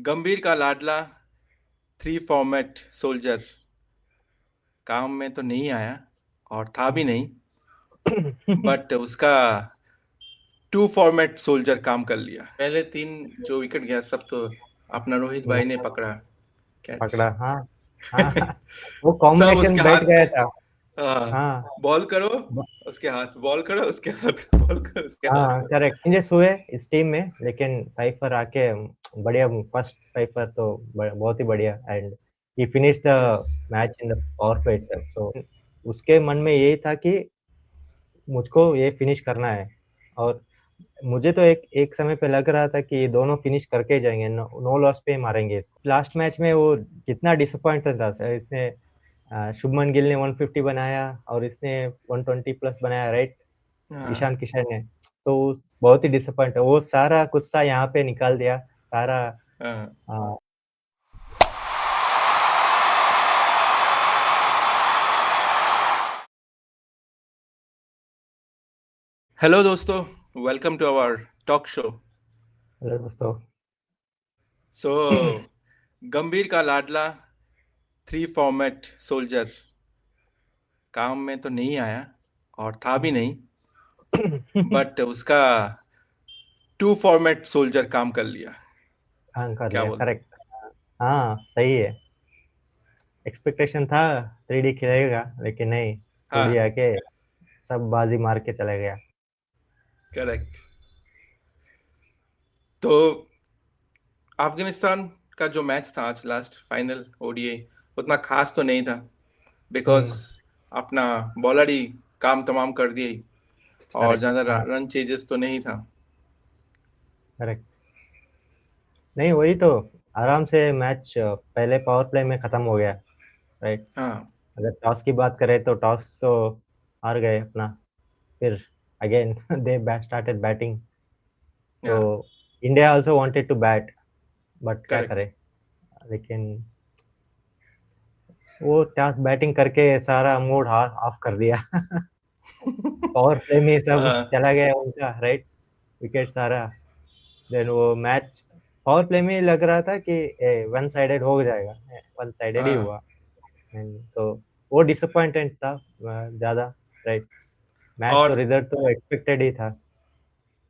गंभीर का लाडला 3 फॉर्मेट सोल्जर काम में तो नहीं आया और था भी नहीं, बट उसका 2 फॉर्मेट सोल्जर काम कर लिया। पहले 3 जो विकेट गया सब तो अपना रोहित भाई ने पकड़ा कैच। पकड़ा। हाँ हाँ वो सब कॉम्बिनेशन उसके बैठ हाथ गया में। था। हाँ, हाँ बॉल करो उसके हाथ, बॉल करो उसके हाथ, बॉल करो उसके हाँ हाथ। करेक्ट चेंजेस हुए इस टीम में, लेकिन फाइफर आके बढ़िया। फर्स्ट फाइफर तो बहुत ही बढ़िया, and he finish the yes. Match in the power play itself. So उसके मन में यही था कि मुझको ये फिनिश करना है, और मुझे तो एक एक समय पे लग रहा था कि ये दोनों फिनिश करके ही जाएंगे, नो लॉस पे ही मारेंगे इसको। लास्ट मैच में वो कितना डिसअपॉइंटेड था सर। इसने शुभमन गिल ने 150 बनाया और इसने 120 प्लस बनाया, राइट? ईशान हाँ, किशन ने। तो बहुत ही डिसअपॉइंट है, वो सारा गुस्सा यहाँ पे निकाल दिया सारा। हाँ। आ, हेलो दोस्तों, welcome to our talk show. Hello दोस्तों। सो गंभीर का लाडला 3 फॉर्मेट सोल्जर काम में तो नहीं आया और था भी नहीं, बट उसका 2 फॉर्मेट सोल्जर काम कर लिया। हाँ कर क्या लिया, बोलते करेक्ट। हाँ सही है। एक्सपेक्टेशन था 3D खिलाएगा, लेकिन नहीं, हैं? 2D हाँ, आके सब बाजी मार के चला गया। करेक्ट। तो अफगानिस्तान का जो मैच था आज, लास्ट फाइनल ओडीआई, उतना खास तो नहीं था, बिकॉज हम्म। अपना बॉलर ही काम तमाम कर दिए और करेक्ट। ज़्यादा हाँ रन चेजेस तो नहीं था। करेक्ट। नहीं वही तो, आराम से मैच पहले पावर प्ले में खत्म हो गया, राइट? हाँ, अगर टॉस की बात करें तो टॉस तो हार गए अपना। फिर अगेन दे स्टार्टेड बैटिंग। तो हाँ, India also wanted to bat, but क्या करेक्ट। करे। लेकिन वो टॉस बैटिंग करके सारा मूड ऑफ कर दिया। पावर प्ले में सब हाँ, चला गया उनका, राइट? विकेट सारा। देन वो मैच पावर प्ले में लग रहा था कि वन साइडेड हो जाएगा, वन साइडेड ही हाँ। हुआ। तो वो डिसअपॉइंटेड था ज्यादा, राइट? मैच तो और रिजल्ट तो एक्सपेक्टेड ही था।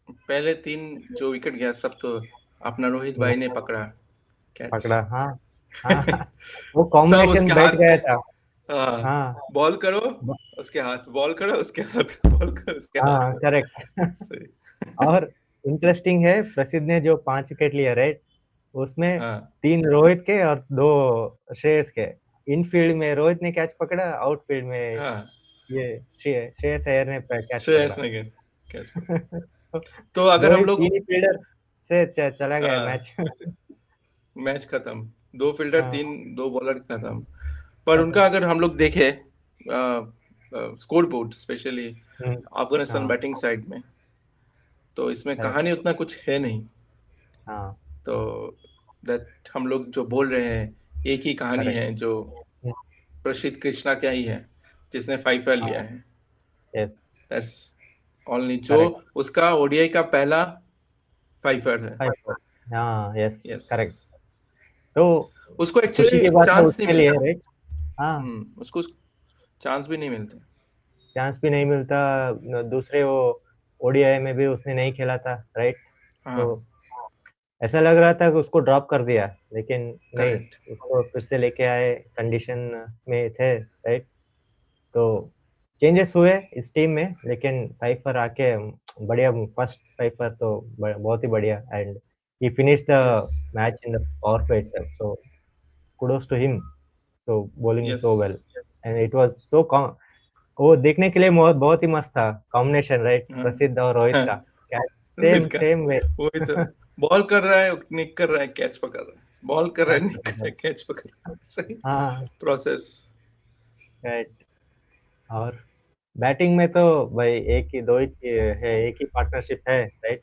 पहले 3 जो विकेट गया सब तो अपना रोहित भाई ने पकड़ा कैच। पकड़ा। हाँ हाँ वो सब कॉम्बिनेशन उसके बैठ हाथ गया में। था। हाँ, हाँ बॉल करो उसके हाथ, बॉल करो उसके हाथ, बॉल करो उसके हाँ हाथ। करेक्ट। सही। और इंटरेस्टिंग है, प्रसिद्ध ने जो 5 विकेट लिए, राइट? उसमें हाँ, 3 रोहित के और 2 श्रेयस के। इनफील्ड में रोहित ने कैच पकड़ा, आउटफील्ड में हाँ। ये श्रेयस अय्यर ने कैच श्रेयस पकड़ा। ने कैच पकड़ा। तो अगर दो हम ही लोग, तीन ही फील्डर से चला गया हाँ, मैच। मैच खत्म। 2 फील्डर, हाँ 3 2 बॉलर खत्म। पर खत्म। उनका अगर हम लोग देखें स्कोर बोर्ड, स्पेशली हम्म। अफगानिस्तान हाँ बैटिंग साइड में, तो इसमें करेक्ट। कहानी उतना कुछ है नहीं। हाँ तो दैट हम लोग जो बोल रहे हैं, एक ही कहानी करेक्ट। है जो प्रसिद्ध कृष्णा क्या ही है, जिसने 5 विकेट लिया हाँ है। यस दैट्स ओनली जो करेक्ट। उसका ओडीआई का पहला 5 विकेट है। 5 हाँ यस यस। करेक्ट। तो उसको खुशी एक्चुअली की बात है चांस नहीं उसके लिए, मिलता। राइट? हाँ उसको चांस भी नहीं मिलता। चांस भी नहीं मिलता। दूसरे वो ओडीआई में भी उसने नहीं खेला था, राइट? तो हाँ, ऐसा लग रहा था कि उसको ड्रॉप कर दिया, लेकिन नहीं, करेक्ट। उसको फिर से लेके आए, कंडीशन में थे, राइट? तो चेंजेस हुए इस टीम में, लेकिन फाइफर आके बढ़िया। फर्स्ट फाइफर तो बहुत ही बढ़िया, and he finish the yes, match in the power play itself. So kudos to him, so bowling yes. So well, and it was so. वो देखने के लिए बहुत बहुत ही मस्त था कॉम्बिनेशन, राइट? हाँ, प्रसिद्ध और रोहित हाँ। का। क्या सेम रोहित का, सेम वे। वही तो। बॉल कर रहा है, निक कर रहा है, कैच पकड़ रहा है, बॉल कर रहा है, कैच निक कर पकड़ रहा रहा। है, कैच पकड़ रहा है। सही हाँ प्रोसेस। राइट। और बैटिंग में तो भाई एक ही दो ही है, एक ही पार्टनरशिप है, राइट?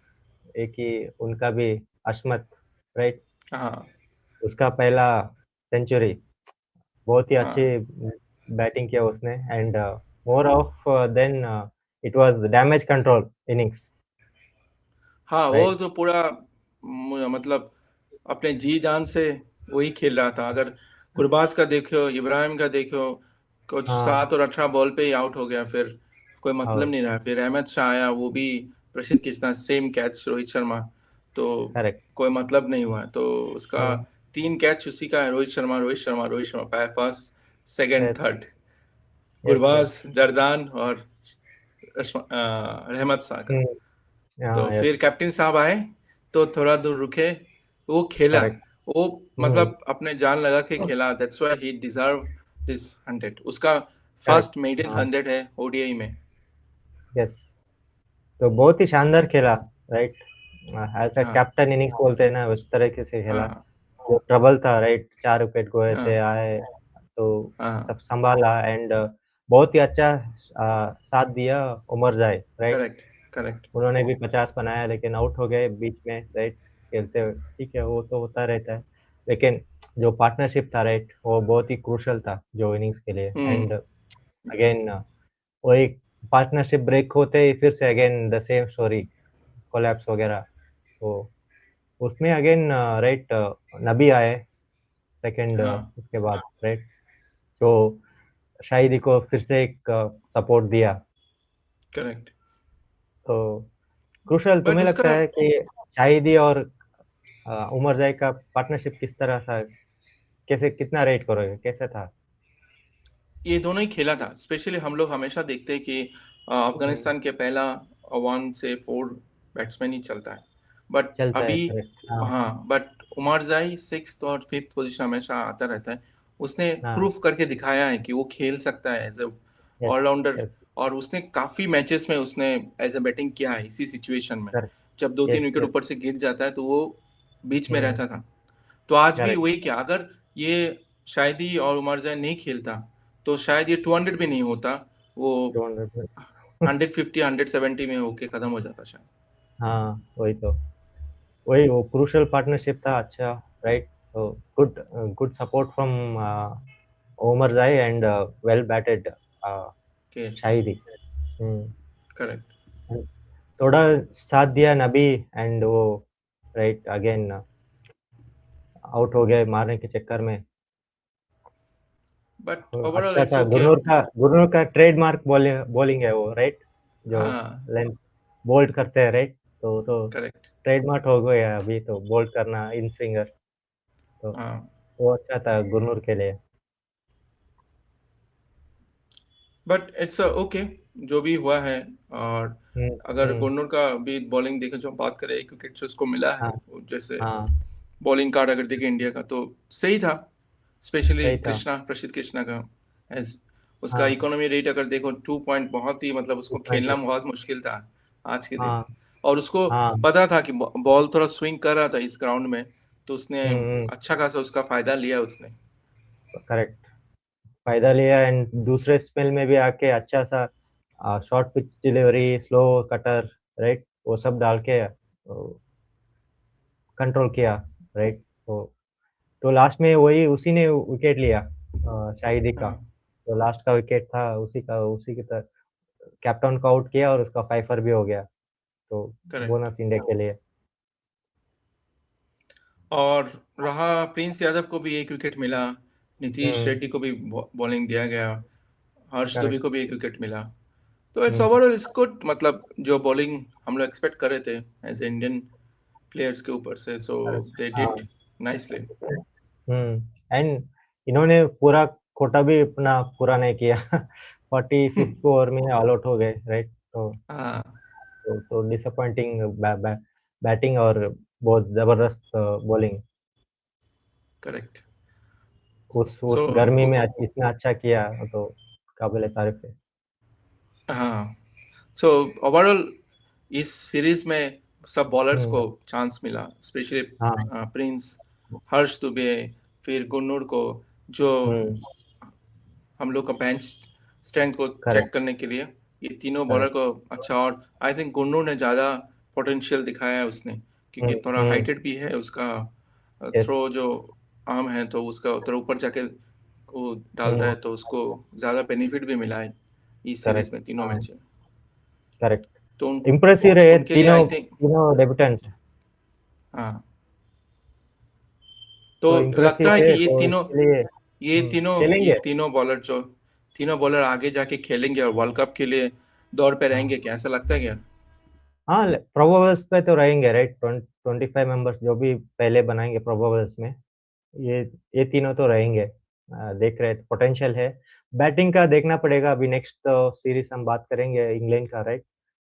एक ही उनका भी, अशमत, राइट? हाँ, उसका पहला सेंचुरी, बहुत ही अच्छी हाँ, बैटिंग किया उसने, and more of than it was damage control innings, हाँ। वो राइट? तो पूरा मतलब अपने जी जान से वही खेल रहा था। अगर गुरबाज का देखो, इब्राहिम का देखो, कुछ हाँ 7 और 18 बॉल पे ही आउट हो गया, फिर कोई मतलब और नहीं रहा। फिर अहमद शाह आया, वो भी प्रसिद्ध कितना सेम कैच रोहित शर्मा, तो करेक्ट। कोई मतलब नहीं हुआ। तो उसका हम्म 3 कैच उसी का है, रोहित शर्मा रोहित शर्मा रोहित शर्मा पाया, first second yes third, yes yes. Gurbaz, Zadran और रहमत शाह का। तो हाँ यस। फिर कैप्टन साहब आए तो थोड़ा दूर रुके, वो खेला, करेक्ट। वो मतलब अपने जान लगा के खेला। That's why he deserve this 100। उसका करेक्ट। फर्स्ट मेडन हाँ 100 है ओडीआई में। यस। तो बहुत ही शानदार खेला, राइट। ऐसा हाँ कैप्टन इनिंग्स बोलते हैं ना, उस तरीके से खेला। हाँ जो ट्रबल था, राइट, 4 विकेट गए हाँ थे, आए तो हाँ। सब संभाला। एंड बहुत ही अच्छा साथ दिया उमर जाए, राइट। Correct correct. उन्होंने भी 50 बनाया लेकिन आउट हो गए बीच में, राइट, खेलते हुए। ठीक है, वो तो होता रहता है, लेकिन जो पार्टनरशिप था, राइट, वो बहुत ही क्रूशल था जो इनिंग्स के लिए। And hmm. अगेन वही पार्टनरशिप ब्रेक होते ही फिर से again the same story, collapse वगैरह। तो उसमें अगेन, राइट, नबी आए सेकंड, हाँ उसके बाद, राइट, तो शाहिदी को फिर से एक सपोर्ट दिया। करेक्ट। तो क्रूशल बट तुम्हें लगता उसका है कि शाहिदी और उमर जाय का पार्टनरशिप किस तरह था? कैसे, कितना रेट करोगे, कैसे था? ये दोनों ही खेला था। स्पेशली हम लोग हमेशा देखते हैं कि हम्म, अफगानिस्तान के पहला 1 से 4 बैट्समैन ही चलता है। बट चलता है, अभी, करेक्ट। हाँ हाँ, बट उमर जाई 6th और 5th पोजीशन हमेशा आता रहता है। उसने हाँ। प्रूफ करके दिखाया है कि वो खेल सकता है as a yes allrounder. Yes. और उसने काफ़ी मैचेस में उसने एज ए बैटिंग किया है इसी सिचुएशन में। करेक्ट। जब 2-3 यस विकेट यस। ऊपर से गिर जाता है तो वो बीच में हम्म। रहता था। तो आज भी करेक्ट। वही क्या, अगर ये शायदी और उमर जान नहीं खेलता तो शायद ये 200 भी नहीं होता, वो 200। 150 170 में होके खत्म हो जाता शायद। हाँ वही तो, वही वो क्रूशल पार्टनरशिप था, अच्छा, राइट। तो good, good support from Omarzai and well batted case. Shahidi. Hmm. Correct. थोड़ा साथ दिया नबी, एंड वो, राइट, अगेन आउट हो गए मारने के चक्कर में। बट ओवरऑल अच्छा इट्स था, ओके। गुरनूर का ट्रेडमार्क बॉलिंग है वो, राइट, जो हाँ लेंथ बोल्ड करते हैं, राइट। तो करेक्ट। ट्रेडमार्क हो गया अभी तो, बोल्ड करना इन स्विंगर। तो हाँ वो अच्छा था गुरनूर के लिए। बट इट्स ओके जो भी हुआ है। और हम्म अगर हम्म। गुरनूर का भी बॉलिंग देखें, जो हम बात करें, 1 विकेट से उसको मिला है, हाँ वो जैसे हाँ। बॉलिंग कार्ड अगर देखें इंडिया का तो सही था। स्पेशली सही था। कृष्णा, प्रसिद्ध कृष्णा का, एज उसका हाँ इकोनॉमी रेट अगर देखो 2 पॉइंट, बहुत ही मतलब उसको खेलना 2.2। बहुत मुश्किल था आज के दिन। हाँ और उसको हाँ। पता था कि बॉल थोड़ा स्विंग कर रहा था इस ग्राउंड में, तो उसने हम्म। अच्छा खासा उसका फायदा लिया उसने। करेक्ट। फायदा लिया, एंड दूसरे स्पेल में भी आके अच्छा सा short pitch delivery, slow cutter, right, वो सब डाल के कंट्रोल किया, राइट। तो लास्ट में वही उसी ने विकेट लिया, शाहिदी का। हाँ तो लास्ट का विकेट था उसी की तरह, कैप्टन को आउट किया और उसका फाइफर भी हो गया। तो करेक्ट। बोनस इंडिया के लिए। और रहा प्रिंस यादव को भी 1 विकेट मिला, नीतीश हम्म। रेड्डी को भी बॉलिंग दिया गया, हर्ष दुबे करेक्ट। को भी 1 विकेट मिला। तो it's hmm. Overall it's good, मतलब जो बॉलिंग हम लोग एक्सपेक्ट कर रहे थे एज इंडियन प्लेयर्स के ऊपर से, सो करेक्ट। दे हाँ। Did nicely. एंड इन्होंने पूरा कोटा भी अपना पूरा नहीं किया। 45th ओवर में ऑल आउट हो गए, राइट। हाँ तो डिसअपॉइंटिंग बैटिंग और बहुत जबरदस्त बॉलिंग। करेक्ट। सो उस गर्मी में इतना अच्छा किया, तो काबिल तारीफ है। हाँ, सो ओवरऑल इस सीरीज में सब बॉलर्स को हम्म। चांस मिला, स्पेशली हाँ। प्रिंस, हर्ष दुबे, फिर गुन्नूर को, जो हम्म। हम लोग का बेंच स्ट्रेंथ को चेक करेक्ट। करने के लिए, ये तीनों बॉलर करेक्ट। को अच्छा। और आई थिंक गुन्नूर ने ज़्यादा पोटेंशियल दिखाया है उसने, क्योंकि थोड़ा हम्म। हाइटेड भी है उसका यस। थ्रो जो आर्म है, तो उसका थोड़ा ऊपर जाके को डालता हम्म। है, तो उसको ज़्यादा बेनिफिट भी मिला है इस सीरीज करेक्ट। में, तीनों हाँ। मैच में। करेक्ट। तो इम्प्रेसिव रहे उनके लिए तीनों आई थिंक, तीनों डेब्यूटेंट। हाँ, तो तो लगता इम्प्रेसिव है कि है, तो इसके लिए ये खेलेंगे। तीनों बॉलर आगे जाके खेलेंगे और वर्ल्ड कप के लिए दौड़ पे हाँ रहेंगे क्या, ऐसा लगता है क्या? हाँ, प्रोबेबल्स पे तो रहेंगे राइट, 25 मेंबर्स जो भी पहले बनाएंगे प्रोबेबल्स में, ये ये तीनों तो रहेंगे। देख रहे पोटेंशियल है। बैटिंग का देखना पड़ेगा, अभी नेक्स्ट सीरीज हम बात करेंगे इंग्लैंड का राइट,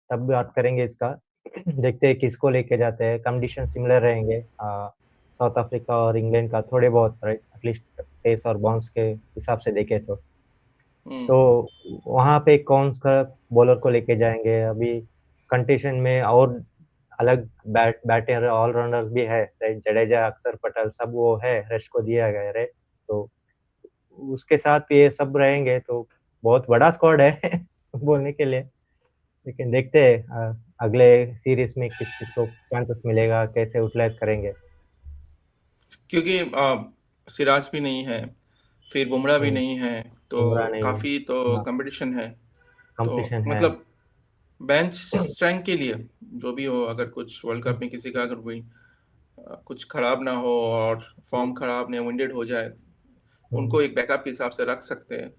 तब बात करेंगे इसका। देखते हैं किसको लेके जाते हैं, कंडीशन सिमिलर रहेंगे साउथ अफ्रीका और इंग्लैंड का थोड़े बहुत राइट, एटलीस्ट पेस और बाउंस के हिसाब से देखें तो वहाँ पे कौन सा बॉलर को लेके जाएंगे अभी कंडीशन में, और अलग बैटर ऑलराउंडर भी है राइट, जडेजा अक्षर पटेल सब वो है, रेस्ट को दिया गया है राइट। तो उसके साथ ये सब रहेंगे तो बहुत बड़ा स्क्वाड है बोलने के लिए। लेकिन देखते हैं अगले सीरीज में किस किस को चांसेस मिलेगा, कैसे यूटिलाइज करेंगे। क्योंकि सिराज भी नहीं है, फिर बुमराह भी हम्म, नहीं है, बुमराह तो नहीं है। काफ़ी तो हाँ, कंपटीशन है। तो कंपटीशन है। मतलब बेंच स्ट्रेंथ के लिए जो भी हो, अगर कुछ वर्ल्ड कप में किसी का अगर कोई कुछ खराब ना हो और फॉर्म खराब नहीं, विंडेड हो जाए, हम्म, उनको एक बैकअप के हिसाब से रख सकते हैं।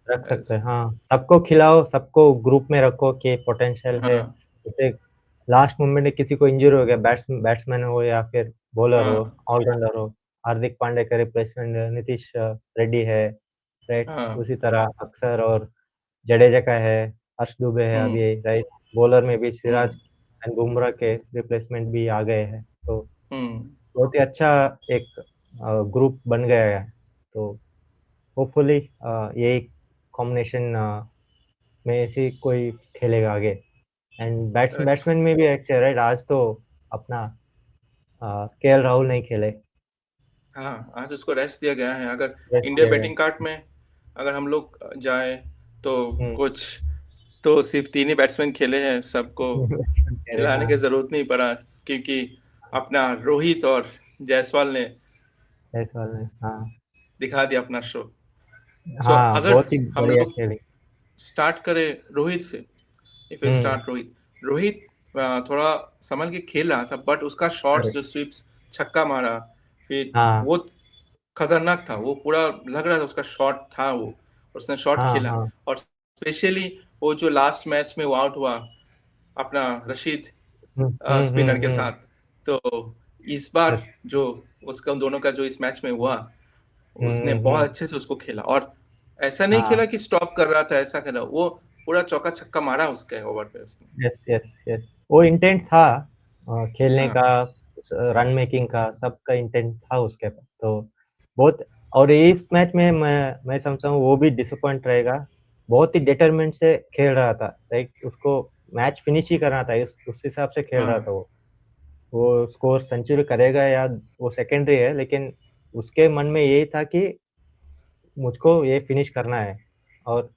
रख सकते एस हैं हाँ, सबको खिलाओ, सबको ग्रुप में रखो कि पोटेंशियल है। हाँ, जैसे लास्ट मोमेंट में किसी को इंजरी हो गया, बैट्समैन हो या फिर बॉलर हो, हाँ, ऑलराउंडर हो, हार्दिक पांड्या का रिप्लेसमेंट नीतीश रेड्डी है राइट, हाँ, उसी तरह अक्षर और जडेजा का है, हर्ष दुबे है हुँ, अभी राइट, बॉलर में भी हुँ, सिराज एंड बुमराह के रिप्लेसमेंट भी आ गए हैं, तो हुँ। बहुत ही अच्छा एक ग्रुप बन गया है। तो होपफुली यही कॉम्बिनेशन में ऐसे कोई खेलेगा आगे। And correct. बैट्समैन में भी अच्छा राइट, आज तो अपना केएल राहुल नहीं खेले, हाँ, आज उसको रेस्ट दिया गया है। अगर रेस्ट इंडिया किया गया। बैटिंग कार्ड में अगर हम लोग जाएँ, तो हम्म। कुछ तो सिर्फ़ 3 ही बैट्समैन खेले हैं, सबको कह रहे खिलाने हाँ, की ज़रूरत नहीं पड़ा, क्योंकि अपना रोहित और जायसवाल ने ऐसा वाला है, हाँ। दिखा दिया अपना शो। सो हाँ, अगर बहुत ही हम बढ़िया लोग खेली। स्टार्ट करें रोहित से, if we hmm. Start Rohit, Rohit थोड़ा संभल के खेल रहा था, बट उसका शॉट्स जो करेक्ट। स्वीप्स छक्का मारा, फिर हाँ वो खतरनाक था, वो पूरा लग रहा था उसका शॉट था वो, और उसने शॉट हाँ खेला। हाँ। और स्पेशली वो जो लास्ट मैच में वो आउट हुआ अपना रशीद स्पिनर के हम्म। साथ, तो इस बार यस। जो उसका दोनों का जो इस मैच में हुआ, उसने बहुत हम्म। अच्छे से उसको खेला, और ऐसा नहीं खेला हाँ। कि स्टॉप कर रहा था, ऐसा खेला वो पूरा चौका छक्का मारा उसके ओवर पे उसने। यस यस यस, वो इंटेंट था खेलने हाँ, का, रन मेकिंग का, सबका इंटेंट था उसके पास तो बहुत। और इस मैच में मैं समझता हूँ वो भी डिसअपॉइंट रहेगा, बहुत ही डिटरमेंट से खेल रहा था लाइक, उसको मैच फिनिश ही करना था, उस हिसाब से खेल रहा हाँ, था वो स्कोर सेंचुरी करेगा या वो सेकेंडरी है, लेकिन उसके मन में यही था कि मुझको ये फिनिश करना है। और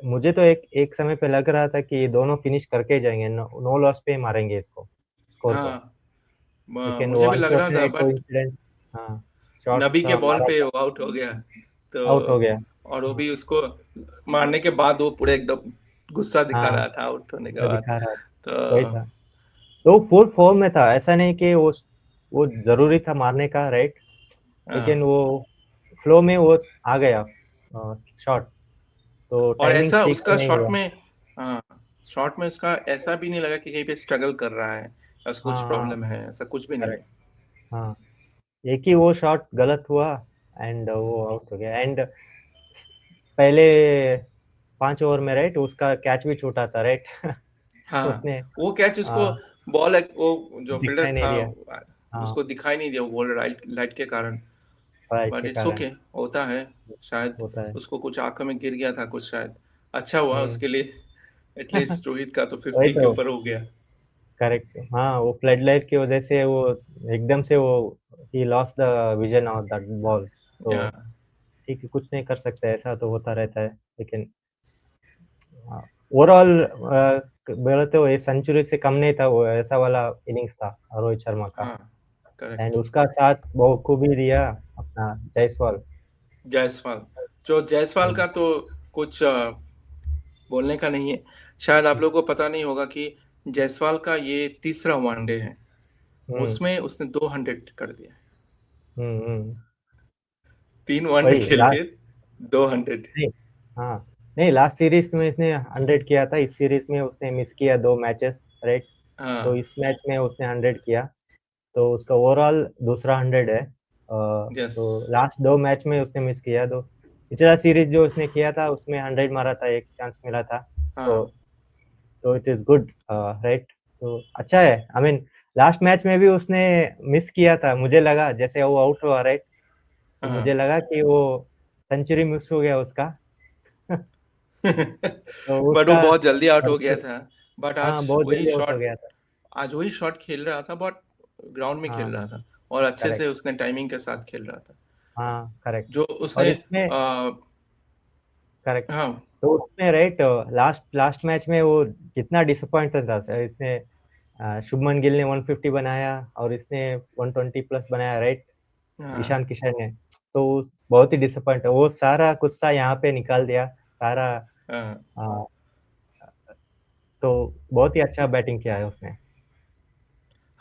मुझे तो एक एक समय पे लग रहा था कि ये दोनों फिनिश करके जाएंगे, नो लॉस पे मारेंगे इसको, स्कोर को। हाँ, लेकिन वो मुझे भी लग रहा था, अनफॉर्चुनेट बट कोइंसिडेंस, हाँ, शॉट नबी के बॉल मारा पे था, वो आउट हो गया, तो आउट हो गया। और वो हाँ भी उसको मारने के बाद वो पूरे एकदम गुस्सा दिखा हाँ, रहा था आउट होने के तो बाद। दिखा रहा था, तो वही था। तो फुल फॉर्म में था, ऐसा नहीं कि वो जरूरी था मारने का राइट, लेकिन हाँ, वो फ्लो में वो आ गया शॉट, तो और टाइमिंग ऐसा ठीक से उसका नहीं शॉट हुआ। में, हाँ, शॉट में उसका ऐसा भी नहीं लगा कि कहीं पे स्ट्रगल कर रहा है या उसको कुछ हाँ हाँ, प्रॉब्लम है, ऐसा कुछ भी नहीं है। करेक्ट। हाँ, एक ही वो शॉट गलत हुआ एंड वो आउट हो गया। एंड पहले 5 ओवर में राइट, उसका कैच भी छूटा था राइट हाँ, उसने वो कैच उसको आ, बॉल, वो जो फील्डर दिखाई नहीं था दिया। हाँ, उसको दिखाई नहीं दिया, वो बॉल राइट लाइट के कारण। फाइट बट के इट्स कारण ओके, होता है। शायद होता है। उसको कुछ आंखों में गिर गया था कुछ, शायद अच्छा हुआ हम्म उसके लिए। एटलीस्ट रोहित का तो वही 50 के तो, ऊपर हो गया। करेक्ट। हाँ, वो फ्लड लाइट की वजह से वो एकदम से वो he lost the vision of that ball, तो या ठीक है, कुछ नहीं कर सकते, ऐसा तो होता रहता है। लेकिन ओवरऑल बोले तो ये सेंचुरी से कम नहीं था, वो ऐसा वाला इनिंग्स था रोहित शर्मा का। हाँ, एंड करेक्ट। उसका साथ बहुत खूब ही दिया अपना जायसवाल। जायसवाल, जो जायसवाल हम्म। का तो कुछ बोलने का नहीं है। शायद आप लोगों को पता नहीं होगा कि जायसवाल का ये तीसरा वनडे है, हम्म उसमें उसने 200 कर दिया। हम्म। 3 वनडे वही खेल के लास्ट 200। नहीं, हाँ नहीं, लास्ट सीरीज में इसने 100 किया था, इस सीरीज में उसने मिस किया 2 मैचेस, राइट? तो हाँ, इस मैच में उसने 100 किया, तो उसका ओवरऑल दूसरा 100 है। यस, तो लास्ट 2 मैच में उसने मिस किया, तो पिछला सीरीज जो उसने किया था उसमें 100 मारा था, एक चांस मिला था। तो हाँ, इट इज गुड, राइट? तो अच्छा है, आई मीन लास्ट मैच में भी उसने मिस किया था, मुझे लगा जैसे वो आउट हुआ, राइट? तो मुझे हाँ। लगा कि वो सेंचुरी मिस हो गया उसका। तो बट वो उसका बहुत जल्दी आउट हो गया परफॉर्मेंस, था। बट हाँ, आज बहुत वही जल्दी आउट हो शॉट गया था। आज वही शॉट खेल रहा था, बट ग्राउंड में हाँ, खेल रहा था और अच्छे से करेक्ट। उसने टाइमिंग के साथ खेल रहा था। हाँ, करेक्ट। जो और उसने इसमें करेक्ट। हाँ, तो उसमें राइट, लास्ट लास्ट मैच में वो कितना डिसअपॉइंटेड था सर, इसने शुभमन गिल ने 150 बनाया और इसने 120 प्लस बनाया, राइट? हाँ, ईशान किशन ने। तो बहुत ही डिसअपॉइंट है, वो सारा गुस्सा यहाँ पे निकाल दिया सारा। हाँ, अ, तो बहुत ही अच्छा बैटिंग किया है उसने।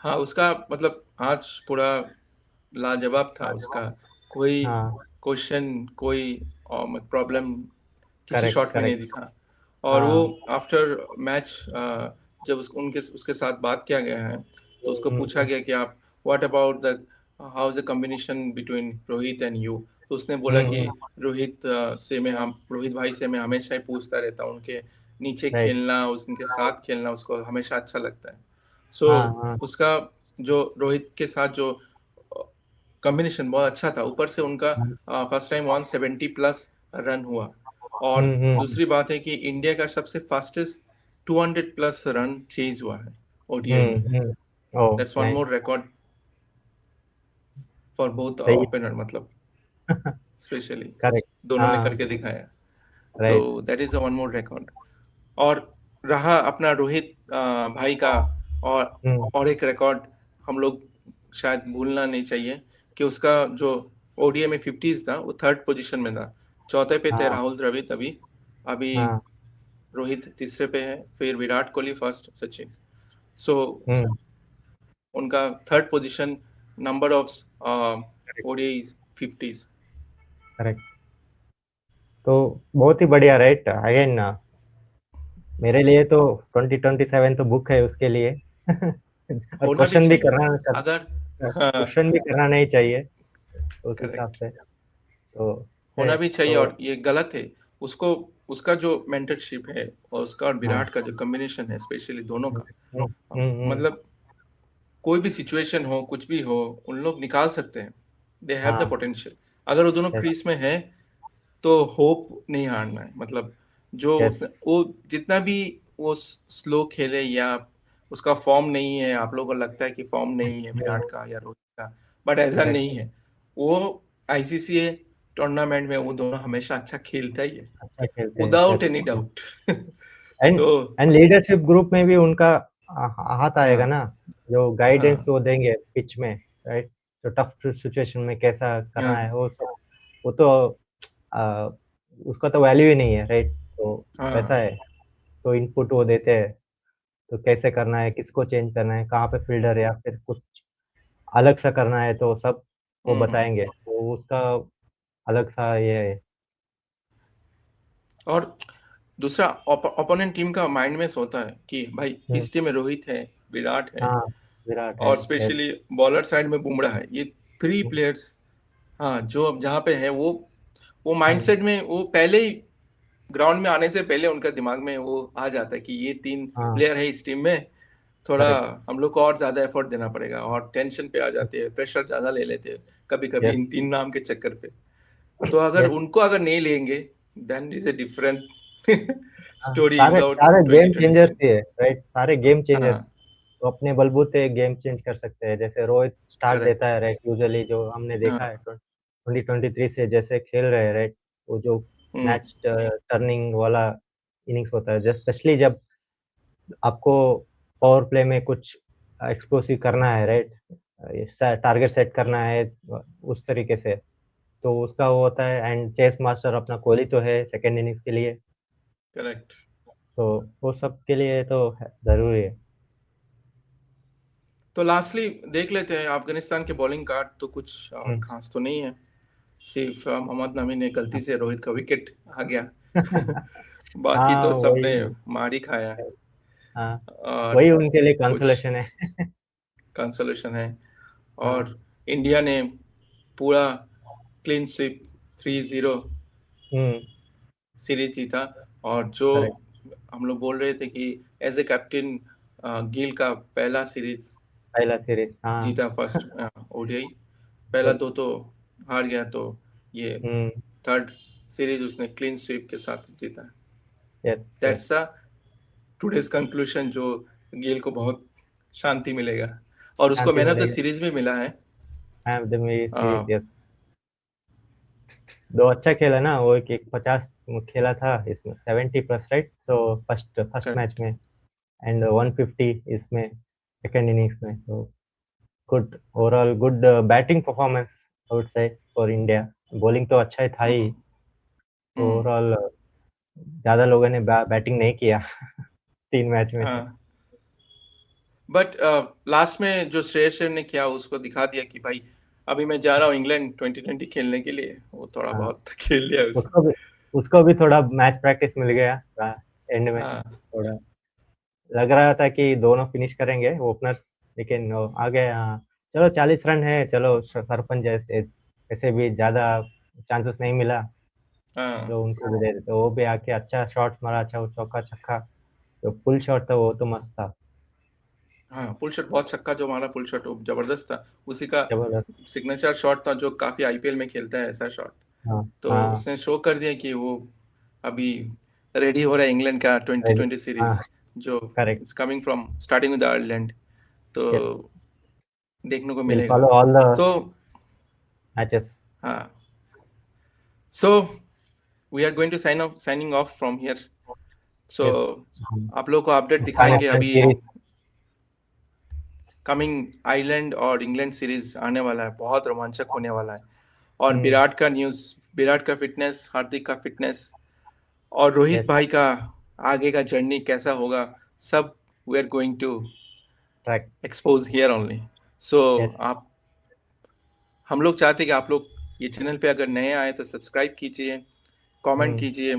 हाँ, उसका मतलब आज पूरा लाजवाब था उसका। कोई हाँ, क्वेश्चन, कोई प्रॉब्लम किसी करेक्ट, शॉट में नहीं करेक्ट। दिखा। और वो हाँ। आफ्टर मैच जब उनके उसके साथ बात किया गया है, तो उसको पूछा हम्म, गया कि आप what about the how is the combination between Rohit and you. तो उसने बोला कि हम्म, रोहित भाई से मैं हमेशा ही पूछता रहता हूँ, उनके नीचे राइट। खेलना, उनके साथ खेलना उसको हमेशा अच्छा लगता है। सो हाँ, हाँ। उसका जो रोहित के साथ जो कॉम्बिनेशन बहुत अच्छा था, ऊपर से उनका हम्म, फर्स्ट टाइम 170 प्लस रन हुआ। और हम्म, दूसरी बात है कि इंडिया का सबसे फास्टेस्ट 200 प्लस रन चेज हुआ है ओडीआई में। Oh, that's one nice. More record for both सही। ओपनर, मतलब स्पेशली करेक्ट। दोनों ने हाँ, करके दिखाया। तो right. That is a one more record. और रहा अपना रोहित भाई का, और हम्म, एक रिकॉर्ड हम लोग शायद भूलना नहीं चाहिए कि उसका जो ओडीआई में 50s था, वो थर्ड पोजीशन में था। चौथे पे थे हाँ, राहुल द्रविड़, अभी अभी हाँ। रोहित तीसरे पे है, फिर विराट कोहली फर्स्ट, सचिन। सो हम्म, उनका third position, number of correct, ODI 50s। Correct. तो बहुत ही बढ़िया, राइट? अगेन मेरे लिए तो 2027 तो बुक है उसके लिए। और होना भी चाहिए अगर, हाँ, क्वेश्चन भी करना नहीं चाहिए उस हिसाब करेक्ट, से। तो है होना भी चाहिए। तो। और ये गलत है उसको, उसका जो मेंटरशिप है और उसका और हाँ। विराट का जो कॉम्बिनेशन है, स्पेशली दोनों हम्म, का, हम्म, हम्म, मतलब कोई भी सिचुएशन हो, कुछ भी हो, उन लोग निकाल सकते हैं। दे हैव द हाँ, पोटेंशियल। अगर वो दोनों यस, क्रीज में है तो होप नहीं हारना है। मतलब जो यस, उसने वो जितना भी वो स्लो खेले, या उसका फॉर्म नहीं है, आप लोगों को लगता है कि फॉर्म नहीं है विराट का या रोहित का, बट ऐसा करेक्ट। नहीं है। वो आईसीसी टूर्नामेंट में वो दोनों हमेशा अच्छा खेलता ही है, अच्छा खेलते हैं, without yes. Any doubt. And तो एंड लीडरशिप ग्रुप में भी उनका हाथ आएगा हाँ, ना, जो गाइडेंस हाँ, वो देंगे पिच में, राइट? तो टफ सिचुएशन में कैसा करना हाँ, है वो सब, वो तो आ, उसका तो वैल्यू ही नहीं है, राइट? तो वैसा हाँ, है। तो इनपुट वो देते हैं, तो कैसे करना है, किसको चेंज करना है, कहाँ पे फील्डर है, या फिर कुछ अलग सा करना है, तो सब वो हम्म। बताएंगे, तो उसका अलग सा ये है। और दूसरा, ओपोनेंट टीम का माइंड में सोता है कि भाई हम्म, इस टीम में रोहित है, विराट है, हाँ, विराट है, और यस। स्पेशली बॉलर साइड में बुमराह है, ये थ्री प्लेयर्स। हाँ, जो अब जहाँ पे है वो हम्म, माइंडसेट में वो पहले ही ग्राउंड में आने से पहले उनका दिमाग में वो आ जाता है कि ये तीन हाँ, प्लेयर है इस टीम में, थोड़ा करेक्ट, हम लोग को और ज्यादा एफर्ट देना पड़ेगा, और टेंशन पे आ जाते हैं, प्रेशर ज्यादा ले लेते हैं कभी कभी इन यस, तीन नाम के चक्कर पे। तो अगर यस। उनको अगर नहीं लेंगे, देन इज ए डिफरेंट हाँ, स्टोरी सारे विदाउट सारे गेम चेंजर्स 2027। ही है, राइट? सारे गेम चेंजर्स हाँ, तो अपने बलबूते गेम चेंज कर सकते हैं, जैसे रोहित स्टार्ट करेक्ट, देता है, राइट? यूजुअली जो हमने देखा हाँ, है 2023 से जैसे खेल रहे हैं, राइट? वो जो हम्म, मैच टर्निंग वाला इनिंग्स होता है, स्पेशली जब आपको पावर प्ले में कुछ एक्सप्लोसिव करना है, राइट? टारगेट सेट करना है उस तरीके से, तो उसका वो होता है। एंड चेस मास्टर अपना कोहली तो है सेकेंड इनिंग्स के लिए, करेक्ट। तो वो सब के लिए तो ज़रूरी है। तो लास्टली देख लेते हैं, अफगानिस्तान के बॉलिंग कार्ड तो कुछ हुँ, खास तो नहीं है। सिर्फ मोहम्मद नबी ने गलती से रोहित का विकेट आ गया। बाकी हाँ तो सबने वही। मार ही खाया हाँ और वही उनके लिए कुछ कंसोलेशन है। कंसोलेशन है। हाँ और इंडिया ने पूरा क्लीन स्वीप 3-0 सीरीज जीता। और जो करेक्ट। हम लोग बोल रहे थे कि एज ए कैप्टन गिल का पहला सीरीज पहला सीरीज हाँ। जीता, फर्स्ट ओडीआई। पहला दो तो हार गया, तो ये हम्म। थर्ड सीरीज उसने क्लीन स्वीप के साथ जीता। Yes yes. That's the today's conclusion, जो गिल को बहुत शांति मिलेगा और उसको शांति मैन ऑफ द मिलेगा। सीरीज भी मिला है। Man of the a, series yes. दो अच्छा खेला ना वो, एक 50 खेला था इसमें, 70 plus right, so first first match correct। में, एंड 150 इसमें सेकेंड इनिंग्स में। तो good overall, good batting performance I would say for India. Bowling तो अच्छा ही था ही, हम्म, हम्म, ओवरऑल ज्यादा लोगों ने बैटिंग नहीं किया 3 मैच में से। हाँ। बट लास्ट में जो श्रेयस अय्यर ने किया उसको दिखा दिया कि भाई अभी मैं जा रहा हूँ इंग्लैंड 2020 खेलने के लिए। वो थोड़ा हाँ बहुत खेल लिया उसने। उसको भी, उसको भी थोड़ा मैच प्रैक्टिस मिल गया एंड में। हाँ, थोड़ा लग रहा था कि दोनों फिनिश करेंगे ओपनर्स, लेकिन वो आ गए। हाँ चलो 40 रन है, चलो सरपंच जैसे ऐसे भी ज्यादा चांसेस नहीं मिला, हाँ, जो उनको भी दे देते। वो भी आके अच्छा शॉट मारा, अच्छा वो चौका छक्का, जो पुल शॉट था वो तो मस्त था। हाँ, पुल शॉट बहुत, छक्का जो मारा पुल शॉट वो जबरदस्त था। उसी का जबरदस्त। सिग्नेचर शॉट था, जो काफी आईपीएल में खेलता है ऐसा शॉट। हाँ तो हाँ उसने शो कर दिया कि वो अभी रेडी हो रहा है इंग्लैंड का ready। 2020 हाँ सीरीज, जो correct. It's coming from starting with Ireland. तो यस, देखने को विल मिलेगा। फॉलो ऑल द तो मैचेस। हाँ, so we are going to signing off from here. So yes. आप लोगों को अपडेट दिखाएंगे अफगानिस्तान अभी। सीरीज। कमिंग आयरलैंड और इंग्लैंड सीरीज आने वाला है, बहुत रोमांचक होने वाला है। और हम्म। विराट का न्यूज़, विराट का फिटनेस, हार्दिक का फिटनेस, और रोहित यस। भाई का आगे का जर्नी कैसा होगा, सब we are going to track. Expose here only. So yes. आप, हम लोग चाहते हैं कि आप लोग ये चैनल पे अगर नए आए तो सब्सक्राइब कीजिए, कमेंट हम्म। कीजिए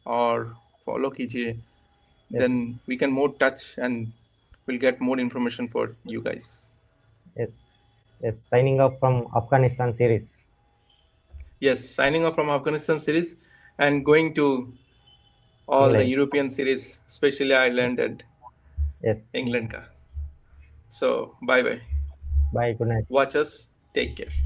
और फॉलो कीजिए। Yes then we can more touch and we'll get more information for you guys. Yes yes, signing off from Afghanistan series. Yes, signing off from Afghanistan series and going to all the England. European series, especially Ireland and yes. England ka. So bye bye. Bye, good night. Watch us. Take care.